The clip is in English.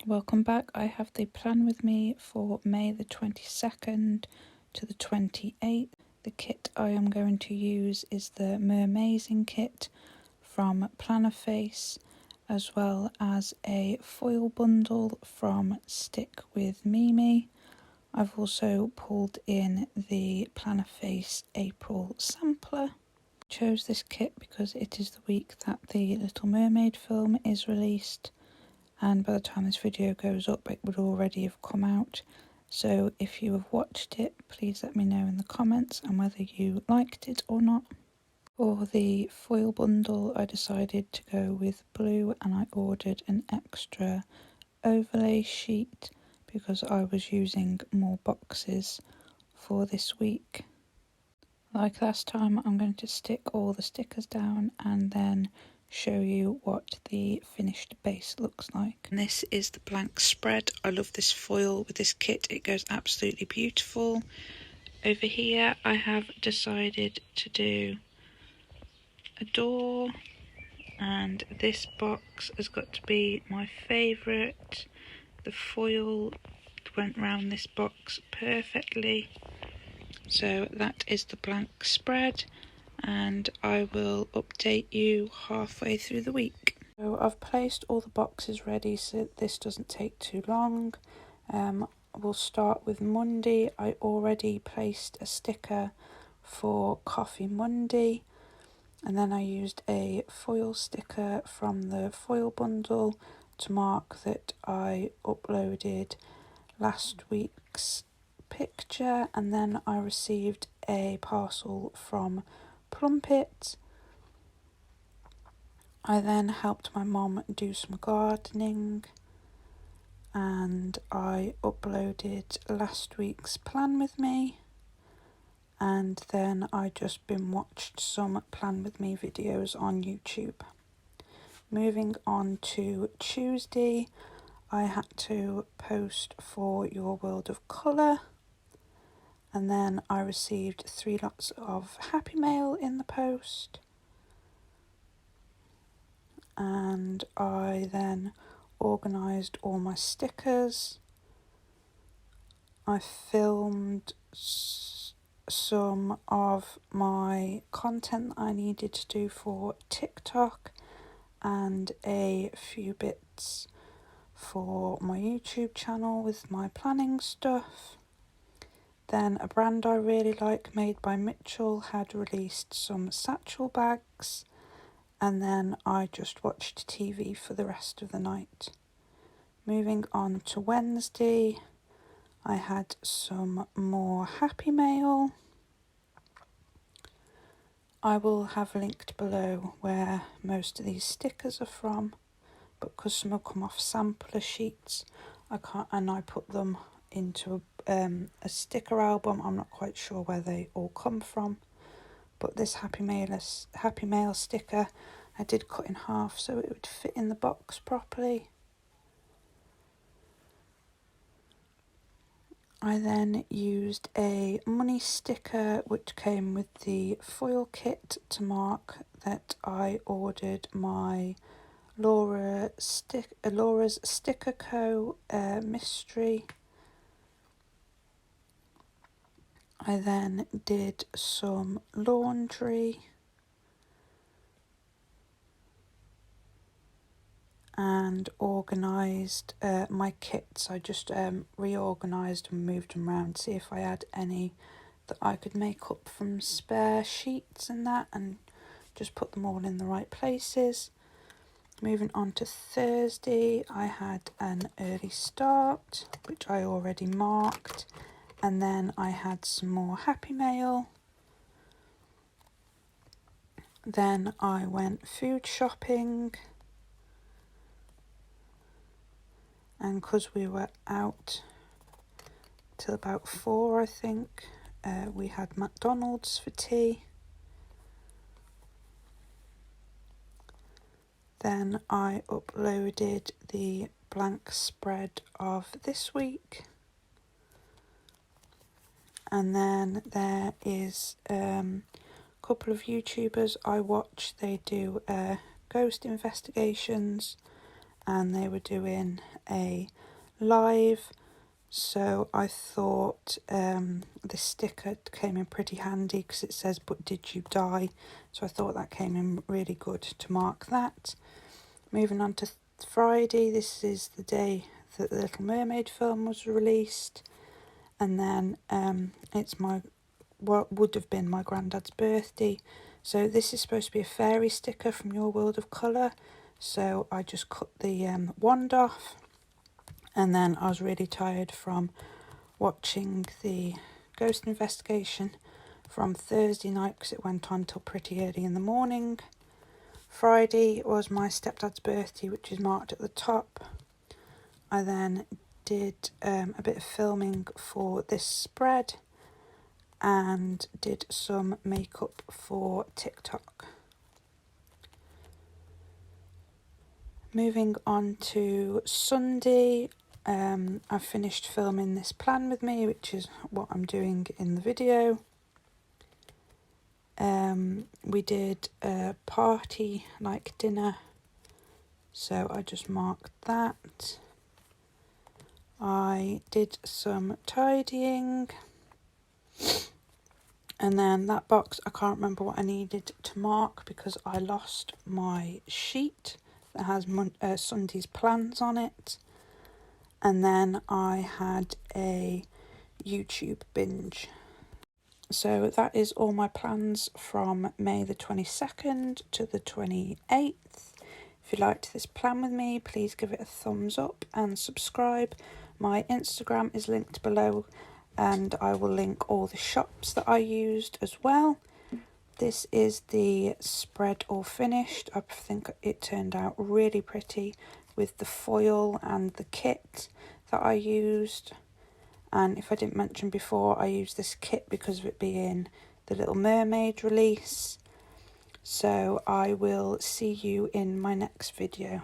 Welcome back. I have the plan with me for May the 22nd to the 28th. The kit I am going to use is the Mermazing kit from Plannerface, as well as a foil bundle from Stick with Mimi. I've also pulled in the Plannerface April sampler. I chose this kit because it is the week that the Little Mermaid film is released, and by the time this video goes up it would already have come out. So if you have watched it, please let me know in the comments and whether you liked it or not. For the foil bundle I decided to go with blue, and I ordered an extra overlay sheet because I was using more boxes for this week. Like last time, I'm going to stick all the stickers down and then show you what the finished base looks like. And this is the blank spread. I love this foil with this kit, it goes absolutely beautiful. Over here I have decided to do a door, and this box has got to be my favourite. The foil went round this box perfectly. So that is the blank spread, and I will update you halfway through the week. So I've placed all the boxes ready so this doesn't take too long. We'll start with Monday. I already placed a sticker for Coffee Monday, and then I used a foil sticker from the foil bundle to mark that I uploaded last week's picture, and then I received a parcel from Plumpit. I then helped my mum do some gardening, and I uploaded last week's plan with me, and then I just watched some plan with me videos on YouTube. Moving on to Tuesday, I had to post for Your World of Colour, and then I received 3 lots of Happy Mail in the post, and I then organised all my stickers. I filmed some of my content that I needed to do for TikTok and a few bits for my YouTube channel with my planning stuff. Then a brand I really like, Made by Mitchell, had released some satchel bags, and then I just watched TV for the rest of the night. Moving on to Wednesday, I had some more Happy Mail. I will have linked below where most of these stickers are from, but because some have come off sampler sheets, I put them into a sticker album. I'm not quite sure where they all come from, but this Happy Mail sticker I did cut in half so it would fit in the box properly. I then used a money sticker which came with the foil kit to mark that I ordered my Laura's Sticker Co. mystery. I then did some laundry and organised my kits. I just reorganised and moved them around to see if I had any that I could make up from spare sheets and that, and just put them all in the right places. Moving on to Thursday, I had an early start, which I already marked, and then I had some more Happy Mail. Then I went food shopping, and because we were out till about 4, I think, we had McDonald's for tea. Then I uploaded the blank spread of this week, and then there is a couple of YouTubers I watch. They do ghost investigations, and they were doing a live, so I thought this sticker came in pretty handy because it says, "But did you die?" So I thought that came in really good to mark that. Moving on to Friday, this is the day that the Little Mermaid film was released, and then it's what would have been my granddad's birthday. So this is supposed to be a fairy sticker from Your World of Colour, so I just cut the wand off. And then I was really tired from watching the ghost investigation from Thursday night because it went on till pretty early in the morning. Friday was my stepdad's birthday, which is marked at the top. I then did a bit of filming for this spread and did some makeup for TikTok. Moving on to Sunday, I've finished filming this plan with me, which is what I'm doing in the video. We did a party like dinner, so I just marked that. I did some tidying, and then that box, I can't remember what I needed to mark because I lost my sheet that has Sunday's plans on it. And then I had a YouTube binge. So that is all my plans from May the 22nd to the 28th. If you liked this plan with me, please give it a thumbs up and subscribe. My Instagram is linked below, and I will link all the shops that I used as well. This is the spread all finished. I think it turned out really pretty with the foil and the kit that I used. And if I didn't mention before, I used this kit because of it being the Little Mermaid release. So I will see you in my next video.